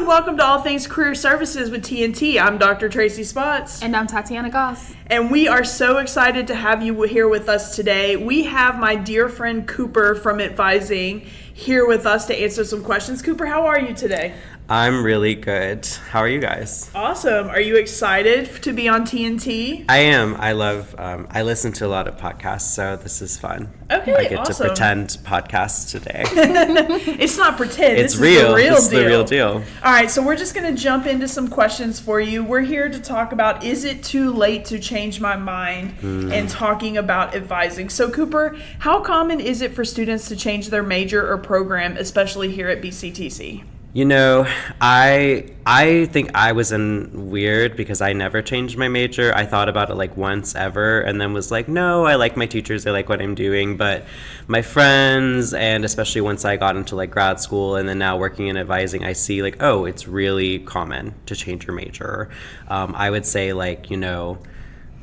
and welcome to All Things Career Services with TNT. I'm Dr. Tracy Spots. And I'm Tatyana Gause. And we are so excited to have you here with us today. We have my dear friend Cooper from Advising here with us to answer some questions. Cooper, how are you today? I'm really good. How are you guys? Awesome. Are you excited to be on TNT? I am. I love, I listen to a lot of podcasts, so this is fun. Okay, I get awesome. to pretend podcast today. It's not pretend. It's this real. Is the real deal. The real deal. All right, so we're just going to jump into some questions for you. We're here to talk about, is it too late to change my mind, and talking about advising. So Cooper, how common is it for students to change their major or program, especially here at BCTC? You know, I think I was in weird because I never changed my major. I thought about it like once ever and then was like, no, I like my teachers, I like what I'm doing. But my friends, and especially once I got into like grad school and then now working in advising, I see like, oh, it's really common to change your major. I would say like, you know,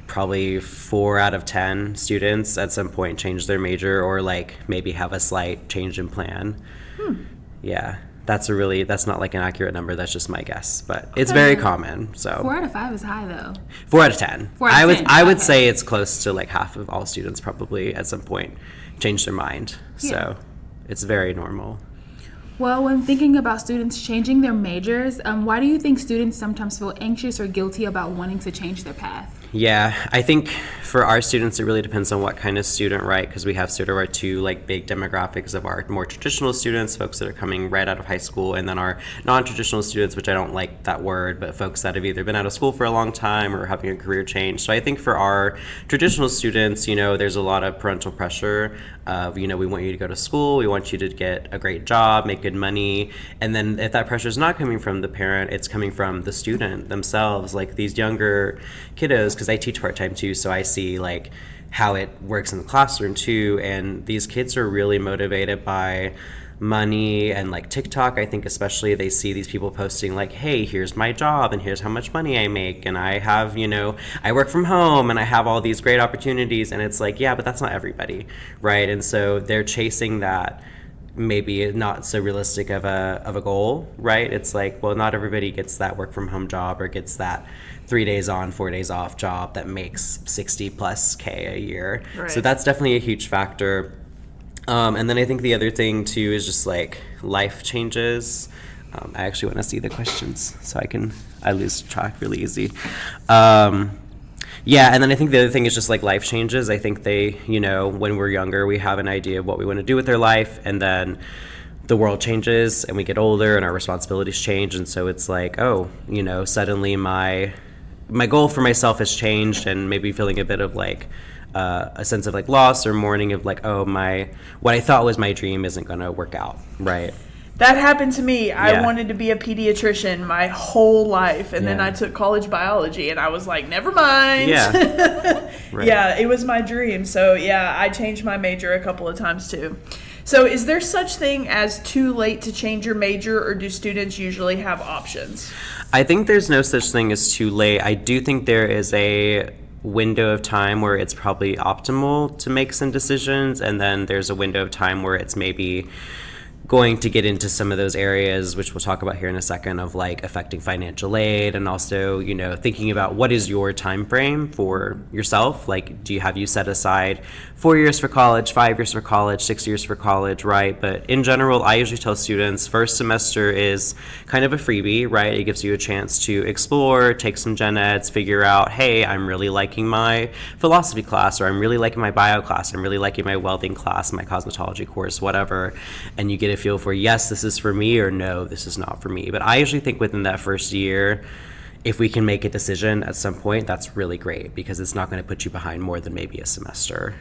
probably 4 out of 10 students at some point change their major or like maybe have a slight change in plan. Yeah. That's not like an accurate number. That's just my guess, but it's very common. So 4 out of 5 is high though. 4 out of 10. 4 out of 10. I would say it's close to like half of all students probably at some point change their mind. So it's very normal. Well, when thinking about students changing their majors, why do you think students sometimes feel anxious or guilty about wanting to change their path? Yeah, I think for our students, it really depends on what kind of student, right? Because we have sort of our two like big demographics of our more traditional students, folks that are coming right out of high school, and then our non-traditional students, which I don't like that word, but folks that have either been out of school for a long time or having a career change. So I think for our traditional students, you know, there's a lot of parental pressure of, you know, we want you to go to school, we want you to get a great job, make good money. And then if that pressure is not coming from the parent, it's coming from the student themselves, like these younger kiddos, because I teach part-time too, so I see like how it works in the classroom too, and these kids are really motivated by money and like TikTok. I think especially they see these people posting like, hey, here's my job and here's how much money I make and I have, you know, I work from home and I have all these great opportunities, and it's like, yeah, but that's not everybody, right? And so they're chasing that maybe not so realistic of a goal, right? It's like, well, not everybody gets that work from home job or gets that 3 days on, 4 days off job that makes 60 plus K a year. Right. So that's definitely a huge factor. And then I think the other thing too is just like life changes. I actually want to see the questions so I lose track really easy. Yeah, and then I think the other thing is just like life changes. I think they, you know, when we're younger, we have an idea of what we want to do with our life, and then the world changes and we get older and our responsibilities change, and so it's like, oh, you know, suddenly my goal for myself has changed, and maybe feeling a bit of like a sense of like loss or mourning of like, oh, what I thought was my dream isn't going to work out, right? That happened to me. I wanted to be a pediatrician my whole life, and then I took college biology, and I was like, never mind. Yeah. Right. Yeah, it was my dream. So, yeah, I changed my major a couple of times, too. So, is there such thing as too late to change your major, or do students usually have options? I think there's no such thing as too late. I do think there is a window of time where it's probably optimal to make some decisions, and then there's a window of time where it's maybe going to get into some of those areas, which we'll talk about here in a second, of like affecting financial aid, and also, you know, thinking about what is your time frame for yourself. Like, do you have you set aside 4 years for college, 5 years for college, 6 years for college, right? But in general, I usually tell students first semester is kind of a freebie, right? It gives you a chance to explore, take some gen eds, figure out, hey, I'm really liking my philosophy class, or I'm really liking my bio class, I'm really liking my welding class, my cosmetology course, whatever. And you get a feel for, yes, this is for me, or no, this is not for me. But I usually think within that first year, if we can make a decision at some point, that's really great, because it's not going to put you behind more than maybe a semester.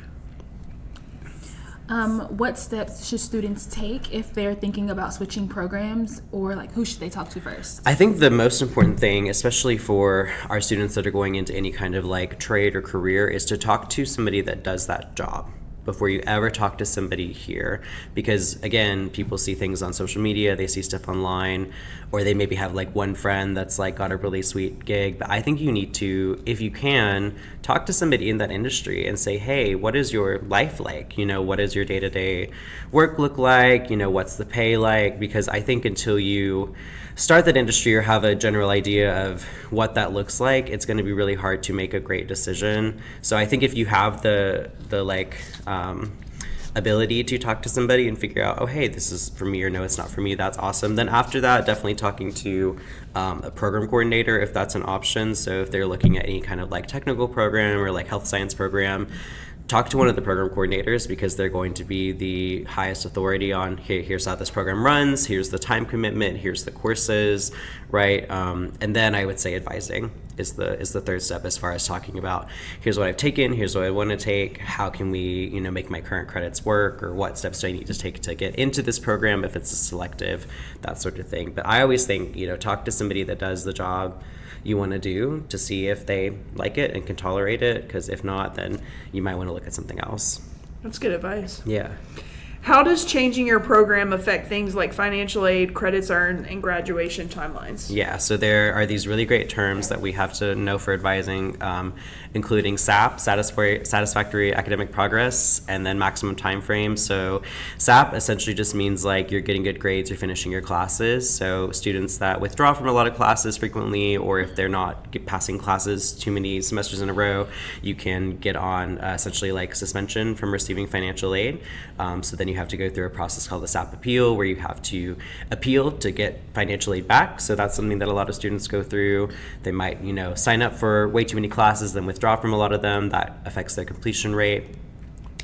What steps should students take if they're thinking about switching programs, or like who should they talk to first? I think the most important thing, especially for our students that are going into any kind of like trade or career, is to talk to somebody that does that job, before you ever talk to somebody here, because again, people see things on social media, they see stuff online, or they maybe have like one friend that's like got a really sweet gig. But I think you need to, if you can, talk to somebody in that industry and say, hey, what is your life like? You know, what does your day-to-day work look like? You know, what's the pay like? Because I think until you start that industry or have a general idea of what that looks like, it's going to be really hard to make a great decision. So I think if you have the ability to talk to somebody and figure out, oh, hey, this is for me, or no, it's not for me, that's awesome. Then after that, definitely talking to a program coordinator if that's an option. So if they're looking at any kind of like technical program or like health science program, talk to one of the program coordinators, because they're going to be the highest authority on, hey, here's how this program runs, here's the time commitment, here's the courses, right? And then I would say advising is the third step, as far as talking about, here's what I've taken, here's what I want to take, how can we, you know, make my current credits work, or what steps do I need to take to get into this program if it's a selective, that sort of thing. But I always think, you know, talk to somebody that does the job you want to do to see if they like it and can tolerate it, because if not, then you might want to look at something else. That's good advice. Yeah. How does changing your program affect things like financial aid, credits earned, and graduation timelines? Yeah, so there are these really great terms that we have to know for advising, including SAP, satisfactory academic progress, and then maximum time frame. So SAP essentially just means like you're getting good grades, you're finishing your classes. So students that withdraw from a lot of classes frequently, or if they're not passing classes too many semesters in a row, you can get on essentially like suspension from receiving financial aid. So then you have to go through a process called the SAP appeal, where you have to appeal to get financial aid back. So that's something that a lot of students go through. They might, you know, sign up for way too many classes, then withdraw from a lot of them. That affects their completion rate.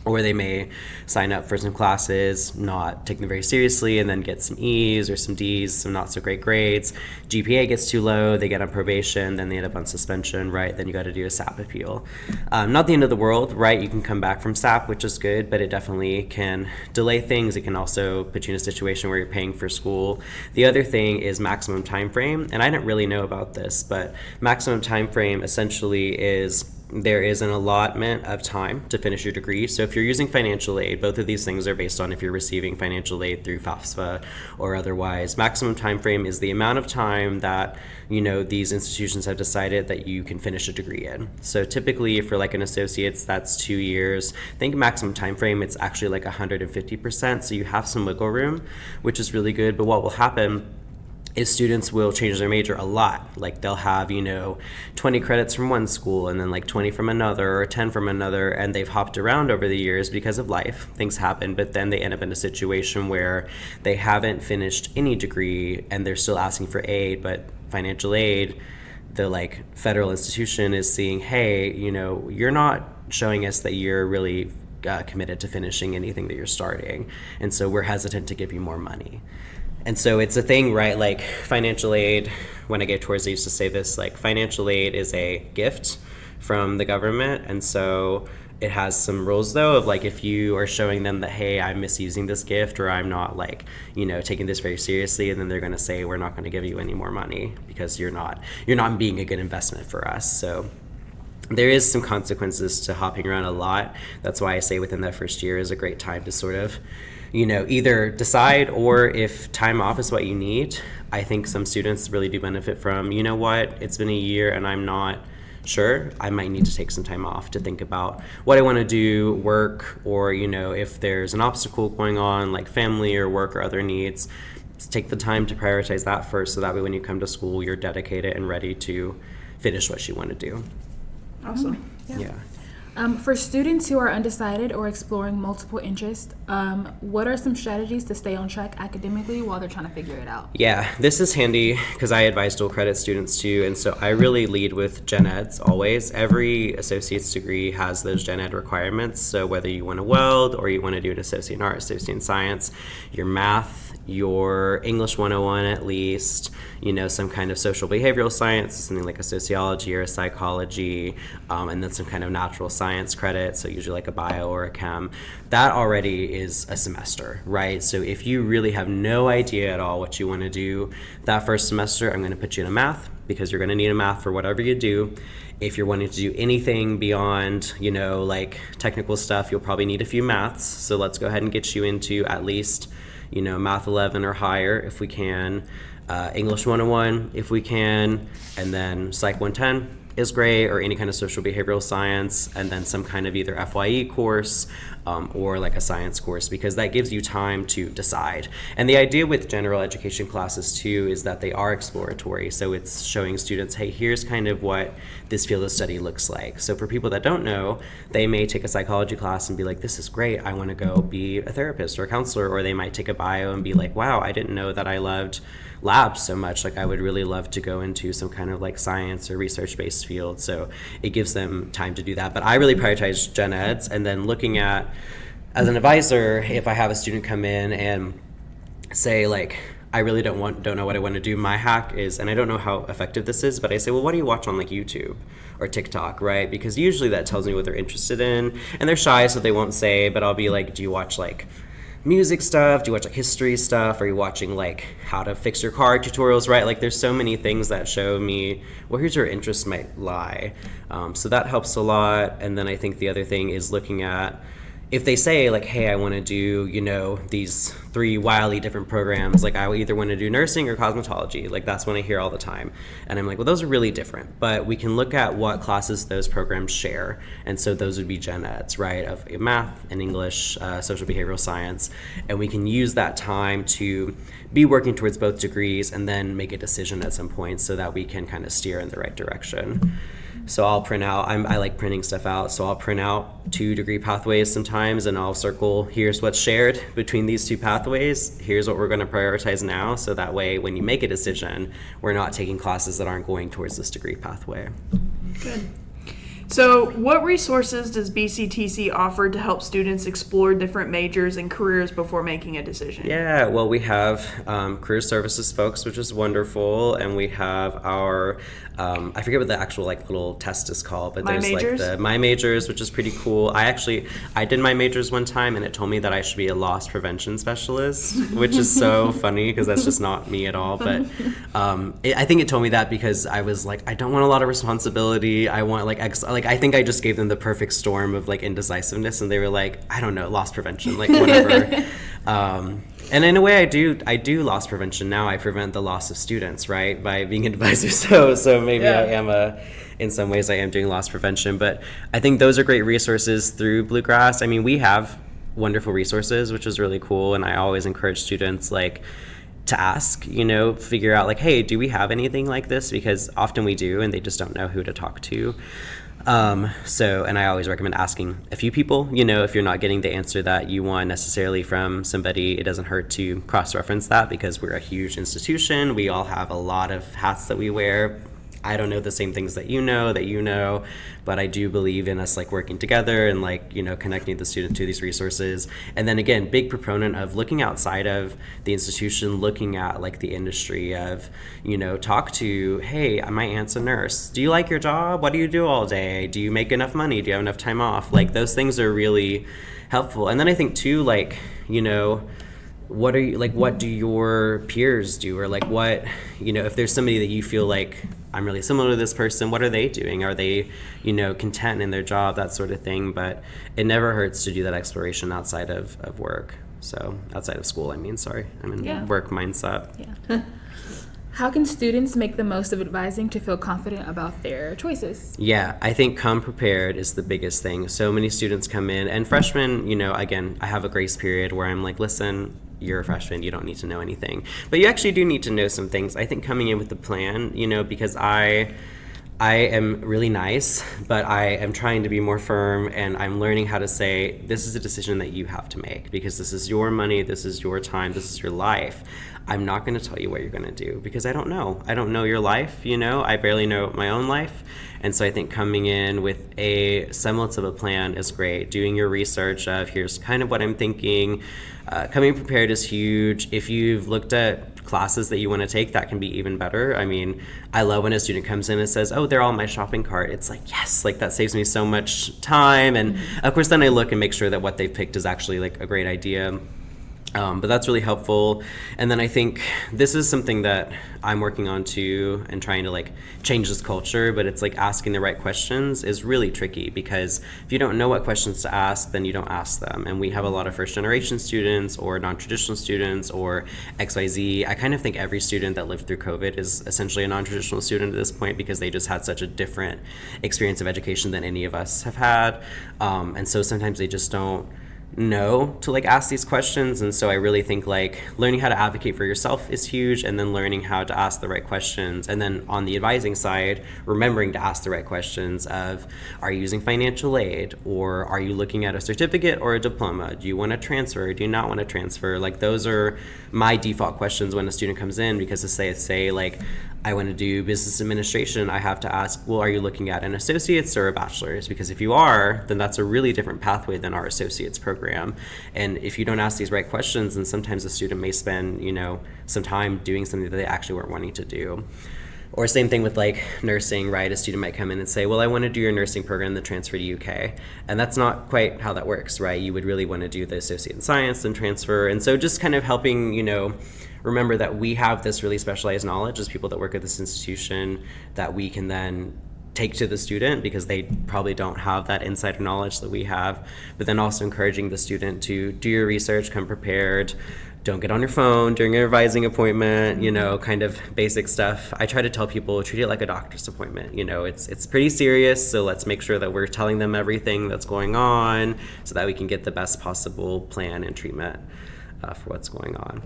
Or they may sign up for some classes, not take them very seriously, and then get some E's or some D's, some not so great grades. GPA gets too low, they get on probation, then they end up on suspension, right? Then you got to do a SAP appeal. Not the end of the world, right? You can come back from SAP, which is good, but it definitely can delay things. It can also put you in a situation where you're paying for school. The other thing is maximum time frame, and I didn't really know about this, but maximum time frame essentially is there is an allotment of time to finish your degree. So if you're using financial aid, both of these things are based on if you're receiving financial aid through FAFSA or otherwise. Maximum time frame is the amount of time that, you know, these institutions have decided that you can finish a degree in. So typically for like an associate's, that's 2 years. I think maximum time frame, it's actually like 150%. So you have some wiggle room, which is really good. But what will happen is students will change their major a lot. Like they'll have, you know, 20 credits from one school and then like 20 from another, or 10 from another, and they've hopped around over the years because of life. Things happen, but then they end up in a situation where they haven't finished any degree and they're still asking for aid, but financial aid, the like federal institution is seeing, hey, you know, you're not showing us that you're really committed to finishing anything that you're starting, and so we're hesitant to give you more money. And so it's a thing, right? Like financial aid, when I get towards, I used to say this, like financial aid is a gift from the government. And so it has some rules though of like, if you are showing them that, hey, I'm misusing this gift, or I'm not like, you know, taking this very seriously, and then they're going to say, we're not going to give you any more money because you're not being a good investment for us. So there is some consequences to hopping around a lot. That's why I say within that first year is a great time to sort of, you know, either decide, or if time off is what you need. I think some students really do benefit from, you know what, it's been a year and I'm not sure, I might need to take some time off to think about what I want to do, work, or, you know, if there's an obstacle going on like family or work or other needs, take the time to prioritize that first, so that way when you come to school, you're dedicated and ready to finish what you want to do. Awesome. Yeah. For students who are undecided or exploring multiple interests, what are some strategies to stay on track academically while they're trying to figure it out? Yeah, this is handy because I advise dual credit students too, and so I really lead with gen eds always. Every associate's degree has those gen ed requirements, so whether you want to weld or you want to do an associate in art, associate in science, your math, your English 101 at least, you know, some kind of social behavioral science, something like a sociology or a psychology, and then some kind of natural science credit, so usually like a bio or a chem. That already is a semester, right? So if you really have no idea at all what you want to do that first semester, I'm going to put you in a math, because you're going to need a math for whatever you do. If you're wanting to do anything beyond, like technical stuff, you'll probably need a few maths. So let's go ahead and get you into at least, Math 11 or higher if we can, English 101 if we can, and then Psych 110 is great, or any kind of social behavioral science, and then some kind of either FYE course or like a science course, because that gives you time to decide. And the idea with general education classes too is that they are exploratory. So it's showing students, hey, here's kind of what this field of study looks like. So for people that don't know, they may take a psychology class and be like, this is great, I want to go be a therapist or a counselor, or they might take a bio and be like, wow, I didn't know that I loved labs so much, like I would really love to go into some kind of like science or research-based field. So it gives them time to do that. But I really prioritize gen eds, and then looking at, as an advisor, if I have a student come in and say like, I really don't know what I want to do, my hack is, and I don't know how effective this is, but I say, well, what do you watch on like YouTube or TikTok, right? Because usually that tells me what they're interested in, and they're shy so they won't say, but I'll be like, do you watch like music stuff? Do you watch like history stuff? Are you watching like how to fix your car tutorials, right? Like there's so many things that show me, well, here's where your interest might lie. So that helps a lot. And then I think the other thing is looking at, if they say like, hey, I want to do, these 3 wildly different programs, like I either want to do nursing or cosmetology, like that's what I hear all the time. And I'm like, well, those are really different, but we can look at what classes those programs share. And so those would be gen eds, right, of math and English, social behavioral science. And we can use that time to be working towards both degrees and then make a decision at some point so that we can kind of steer in the right direction. So I'll print out, I like printing stuff out, so I'll print out 2 degree pathways sometimes, and I'll circle, here's what's shared between these 2 pathways, here's what we're going to prioritize now, so that way when you make a decision, we're not taking classes that aren't going towards this degree pathway. Good. So what resources does BCTC offer to help students explore different majors and careers before making a decision? Yeah, well, we have career services folks, which is wonderful, and we have our, I forget what the actual like little test is called, but there's like the My Majors, which is pretty cool. I did My Majors one time, and it told me that I should be a loss prevention specialist, which is so funny because that's just not me at all. But I think it told me that because I was like, I don't want a lot of responsibility. I want like I think I just gave them the perfect storm of like indecisiveness, and they were like, I don't know, loss prevention, like whatever. And in a way, I do loss prevention now. I prevent the loss of students, right, by being an advisor. So maybe yeah. I am in some ways I am doing loss prevention. But I think those are great resources through Bluegrass. I mean, we have wonderful resources, which is really cool. And I always encourage students like to ask, figure out like, hey, do we have anything like this? Because often we do, and they just don't know who to talk to. And I always recommend asking a few people, if you're not getting the answer that you want necessarily from somebody, it doesn't hurt to cross-reference that, because we're a huge institution. We all have a lot of hats that we wear. I don't know the same things that you know, but I do believe in us like working together and like, connecting the student to these resources. And then again, big proponent of looking outside of the institution, looking at like the industry of, talk to, hey, my aunt's a nurse. Do you like your job? What do you do all day? Do you make enough money? Do you have enough time off? Like those things are really helpful. And then I think too, like, what do your peers do? Or like what, if there's somebody that you feel like, I'm really similar to this person, what are they doing? Are they, content in their job, that sort of thing? But it never hurts to do that exploration outside of work. So outside of school, I'm in work mindset. Yeah. How can students make the most of advising to feel confident about their choices? Yeah, I think come prepared is the biggest thing. So many students come in, and freshmen, again, I have a grace period where I'm like, listen, you're a freshman, you don't need to know anything. But you actually do need to know some things. I think coming in with the plan, because I am really nice, but I am trying to be more firm, and I'm learning how to say, this is a decision that you have to make, because this is your money, this is your time, this is your life. I'm not going to tell you what you're going to do, because I don't know. I don't know your life, I barely know my own life. And so I think coming in with a semblance of a plan is great. Doing your research of here's kind of what I'm thinking. Coming prepared is huge. If you've looked at classes that you want to take, that can be even better. I mean, I love when a student comes in and says, oh, they're all in my shopping cart. It's like, yes, like that saves me so much time. And of course, then I look and make sure that what they've picked is actually like a great idea. But that's really helpful. And then I think this is something that I'm working on too, and trying to like change this culture, but it's like asking the right questions is really tricky, because if you don't know what questions to ask, then you don't ask them. And we have a lot of first generation students or non-traditional students or XYZ. I kind of think every student that lived through COVID is essentially a non-traditional student at this point, because they just had such a different experience of education than any of us have had. And so sometimes they just don't know to like ask these questions. And so I really think like learning how to advocate for yourself is huge, and then learning how to ask the right questions. And then on the advising side, remembering to ask the right questions of, are you using financial aid, or are you looking at a certificate or a diploma? Do you want to transfer? Do you not want to transfer? Like those are my default questions when a student comes in, because to say like, I want to do business administration, I have to ask, well, are you looking at an associate's or a bachelor's? Because if you are, then that's a really different pathway than our associate's program. And if you don't ask these right questions, then sometimes a student may spend, some time doing something that they actually weren't wanting to do. Or same thing with like nursing, right? A student might come in and say, well, I want to do your nursing program, then transfer to UK. And that's not quite how that works, right? You would really want to do the associate in science and transfer. And so just kind of helping, remember that we have this really specialized knowledge as people that work at this institution that we can then take to the student, because they probably don't have that insider knowledge that we have. But then also encouraging the student to do your research, come prepared, don't get on your phone during an advising appointment, kind of basic stuff. I try to tell people, treat it like a doctor's appointment. It's pretty serious, so let's make sure that we're telling them everything that's going on so that we can get the best possible plan and treatment for what's going on.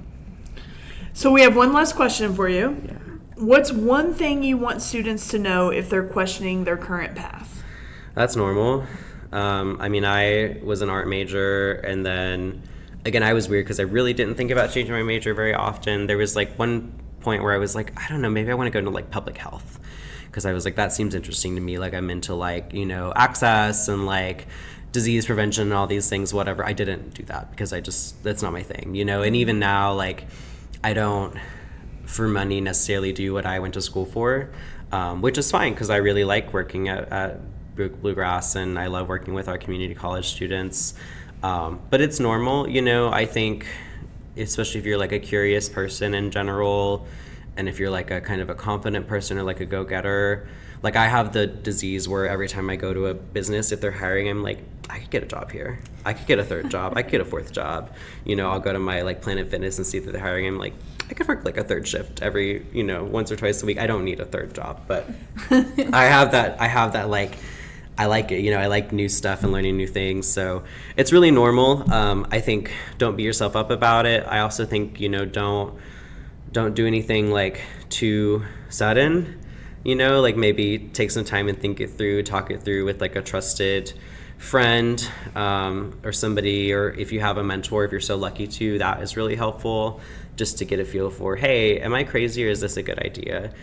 So we have one last question for you. Yeah. What's one thing you want students to know if they're questioning their current path? That's normal. I was an art major, and then again, I was weird because I really didn't think about changing my major very often. There was like one point where I was like, I don't know, maybe I want to go into like public health, because I was like, that seems interesting to me. Like I'm into like, access and like disease prevention and all these things, whatever. I didn't do that because that's not my thing, and even now, like I don't for money necessarily do what I went to school for, which is fine, because I really like working at Bluegrass, and I love working with our community college students. But it's normal, I think, especially if you're like a curious person in general, and if you're like a kind of a confident person or like a go-getter. Like I have the disease where every time I go to a business, if they're hiring, I'm like, I could get a job here. I could get a third job. I could get a fourth job. I'll go to my like Planet Fitness and see that they're hiring. I'm like, I could work like a third shift every, once or twice a week. I don't need a third job, but I have that like, I like it, I like new stuff and learning new things. So it's really normal. I think don't beat yourself up about it. I also think, don't do anything like too sudden, like maybe take some time and think it through, talk it through with like a trusted friend or somebody, or if you have a mentor, if you're so lucky to, that is really helpful, just to get a feel for, hey, am I crazy or is this a good idea?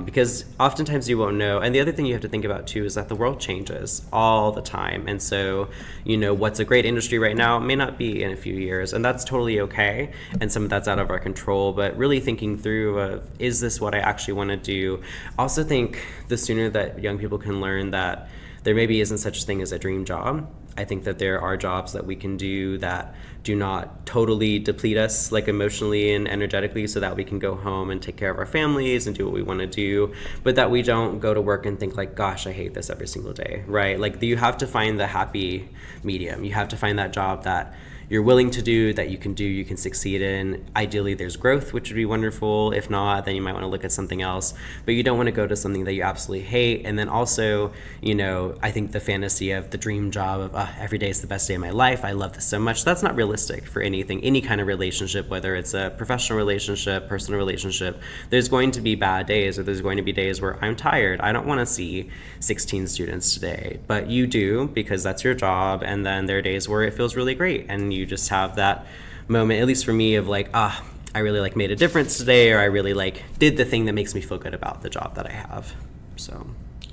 Because oftentimes you won't know. And the other thing you have to think about too is that the world changes all the time. And so, what's a great industry right now may not be in a few years, and that's totally okay. And some of that's out of our control, but really thinking through is this what I actually want to do? Also think the sooner that young people can learn that there maybe isn't such a thing as a dream job. I think that there are jobs that we can do that do not totally deplete us like emotionally and energetically, so that we can go home and take care of our families and do what we want to do, but that we don't go to work and think like, gosh, I hate this every single day, right? Like you have to find the happy medium. You have to find that job that you're willing to do, that you can succeed in. Ideally, there's growth, which would be wonderful. If not, then you might want to look at something else. But you don't want to go to something that you absolutely hate. And then also, I think the fantasy of the dream job of every day is the best day of my life. I love this so much. That's not realistic for anything, any kind of relationship, whether it's a professional relationship, personal relationship. There's going to be bad days, or there's going to be days where I'm tired. I don't want to see 16 students today, but you do, because that's your job. And then there are days where it feels really great, and you just have that moment, at least for me, of like, I really like made a difference today, or I really like did the thing that makes me feel good about the job that I have. So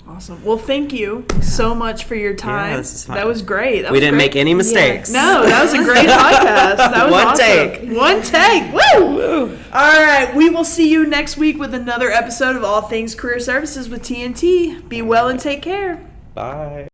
awesome. Well, thank you so much for your time. Yeah, this is fun. That was great. We didn't make any mistakes. No, that was a great podcast. That was awesome. One take. Woo! All right. We will see you next week with another episode of All Things Career Services with TNT. Be well and take care. Bye.